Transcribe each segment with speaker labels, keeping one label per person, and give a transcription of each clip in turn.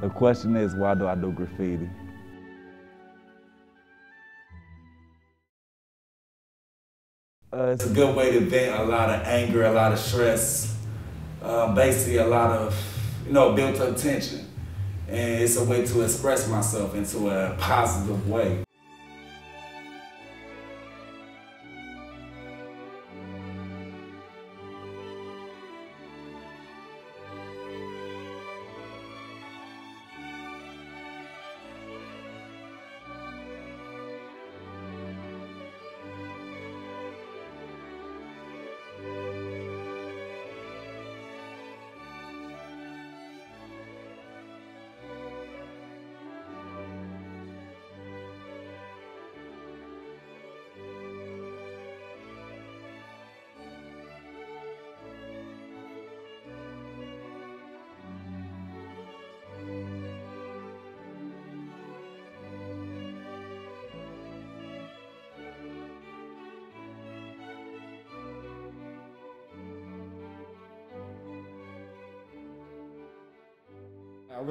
Speaker 1: The question is, why do I do graffiti? It's a good way to vent a lot of anger, a lot of stress, basically a lot of, built up tension. And it's a way to express myself into a positive way.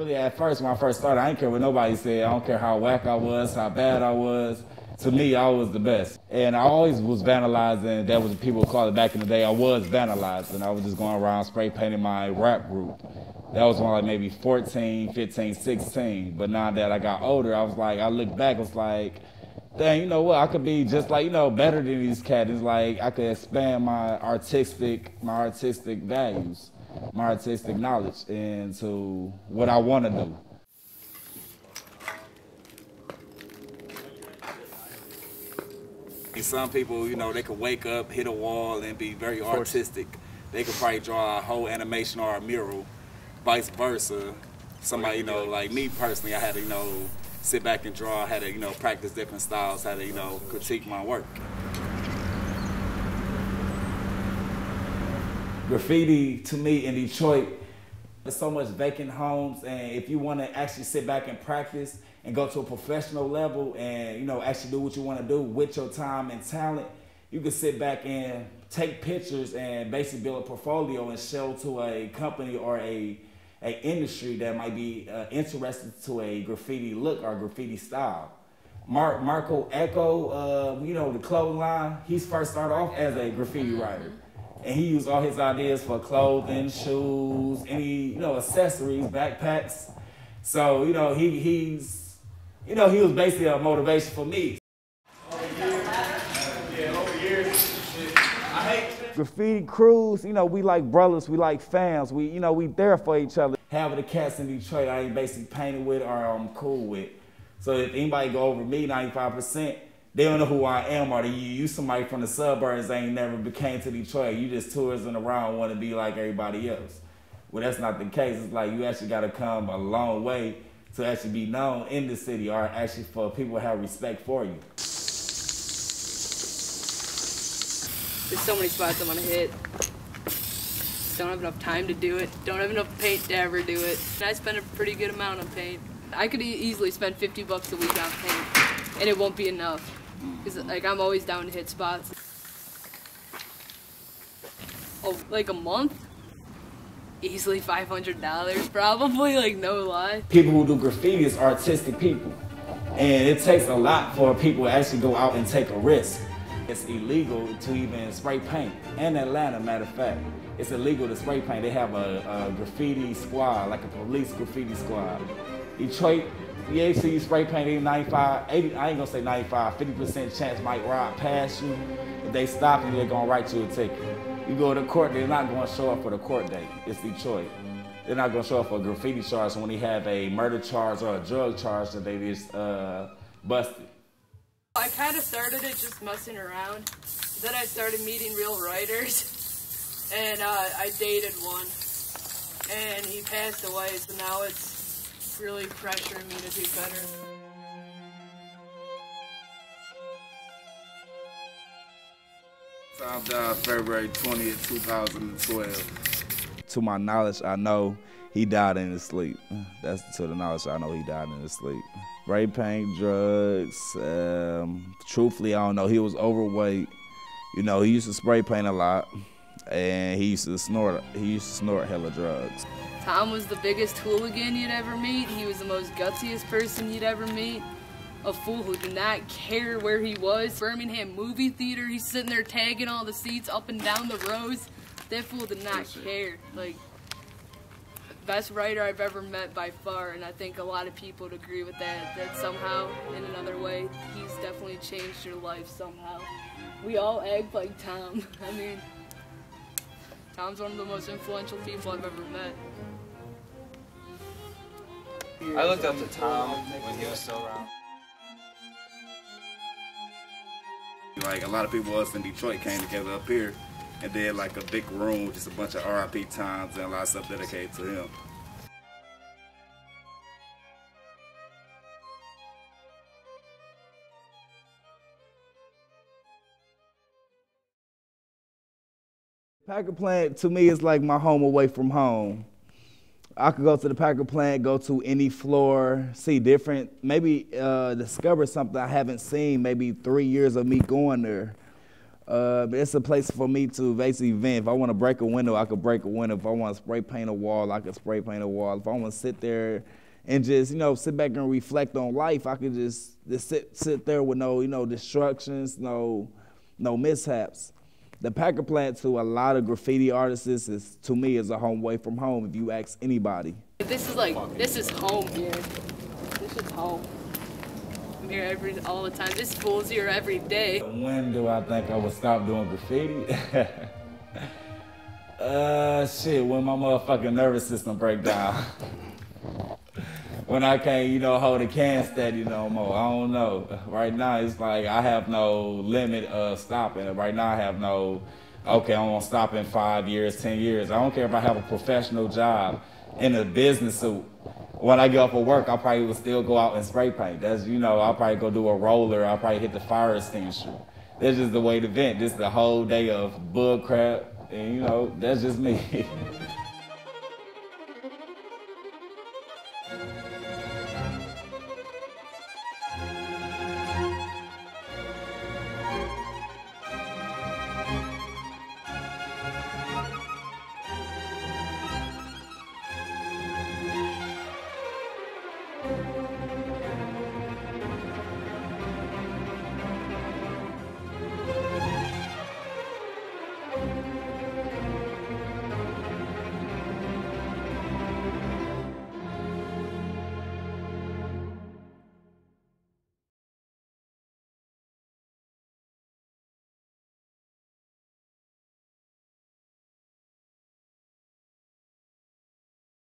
Speaker 1: At first, when I first started, I didn't care what nobody said. I don't care how whack I was, how bad I was. To me, I was the best. And I always was vandalizing. That was what people would call it back in the day. I was vandalizing. I was just going around spray painting my rap group. That was when I was like maybe 14, 15, 16. But now that I got older, I was like, I look back, I was like, dang, you know what? I could be just like, better than these cats. It's like I could expand my artistic values, my artistic knowledge into what I want to do. Some people, they could wake up, hit a wall, and be very artistic. They could probably draw a whole animation or a mural. Vice versa, somebody, like me personally, I had to, sit back and draw, I had to, practice different styles, had to, critique my work. Graffiti, to me, in Detroit, there's so much vacant homes, and if you want to actually sit back and practice and go to a professional level and, actually do what you want to do with your time and talent, you can sit back and take pictures and basically build a portfolio and show to a company or a industry that might be interested to a graffiti look or graffiti style. Marco Echo, the clothing line, he first started off as a graffiti writer. And he used all his ideas for clothing, shoes, any, accessories, backpacks. So, he was basically a motivation for me. Graffiti crews, we like brothers, we like fans, we there for each other. Half of the cats in Detroit I ain't basically painted with or I'm cool with. So if anybody go over me, 95%, they don't know who I am, or you somebody from the suburbs ain't never came to Detroit. You just touristing around want to be like everybody else. Well, that's not the case. It's like you actually got to come a long way to actually be known in the city, or actually for people to have respect for you.
Speaker 2: There's so many spots I want to hit. Don't have enough time to do it. Don't have enough paint to ever do it. And I spend a pretty good amount on paint. I could easily spend $50 a week on paint, and it won't be enough. Because I'm always down to hit spots. Oh, like a month? Easily $500, probably, no lie.
Speaker 1: People who do graffiti is artistic people. And it takes a lot for people to actually go out and take a risk. It's illegal to even spray paint. In Atlanta, matter of fact, it's illegal to spray paint. They have a graffiti squad, like a police graffiti squad. Detroit, yeah, see you spray painting 95, 80, I ain't gonna say 95, 50% chance might ride past you. If they stop you, they're gonna write you a ticket. You go to court, they're not gonna show up for the court date. It's Detroit. They're not gonna show up for a graffiti charge when they have a murder charge or a drug charge that they just busted.
Speaker 2: I kind of started it just messing around. Then I started meeting real writers, and I dated one, and he passed away, so now it's really pressuring me to do better.
Speaker 1: Tom died February 20th, 2012. To my knowledge, I know he died in his sleep. That's to the knowledge I know he died in his sleep. Spray paint, drugs, truthfully, I don't know. He was overweight. He used to spray paint a lot, and he used to snort hella drugs.
Speaker 2: Tom was the biggest hooligan you'd ever meet. He was the most gutsiest person you'd ever meet. A fool who did not care where he was. Birmingham movie theater, he's sitting there tagging all the seats up and down the rows. That fool did not care. Like, best writer I've ever met by far, and I think a lot of people would agree with that, that somehow, in another way, he's definitely changed your life somehow. We all act like Tom. I mean, Tom's one of the most influential people I've ever met.
Speaker 3: I looked up to Tom when he was still around.
Speaker 1: Like a lot of people us in Detroit came together up here and did like a big room with just a bunch of RIP times and a lot of stuff dedicated to him. Packer plant to me is like my home away from home. I could go to the Packer plant, go to any floor, see different, maybe discover something I haven't seen, maybe 3 years of me going there. But it's a place for me to basically vent. If I want to break a window, I could break a window. If I want to spray paint a wall, I could spray paint a wall. If I want to sit there and just, sit back and reflect on life, I could just sit there with no, distractions, no mishaps. The Packer plant to a lot of graffiti artists is, to me, is a home away from home if you ask anybody.
Speaker 2: This is home here. This is home. I'm here all the time. This fool's here every day.
Speaker 1: When do I think I would stop doing graffiti? Shit, when my motherfucking nervous system break down. When I can't, hold a can steady no more. I don't know. Right now, it's like I have no limit of stopping. Right now, I have no, okay, I'm gonna stop in 5 years, 10 years. I don't care if I have a professional job in a business suit. When I get off of work, I probably will still go out and spray paint. That's, I'll probably go do a roller. I'll probably hit the fire extinguisher. That's just the way to vent. This is the whole day of bug crap, and, that's just me.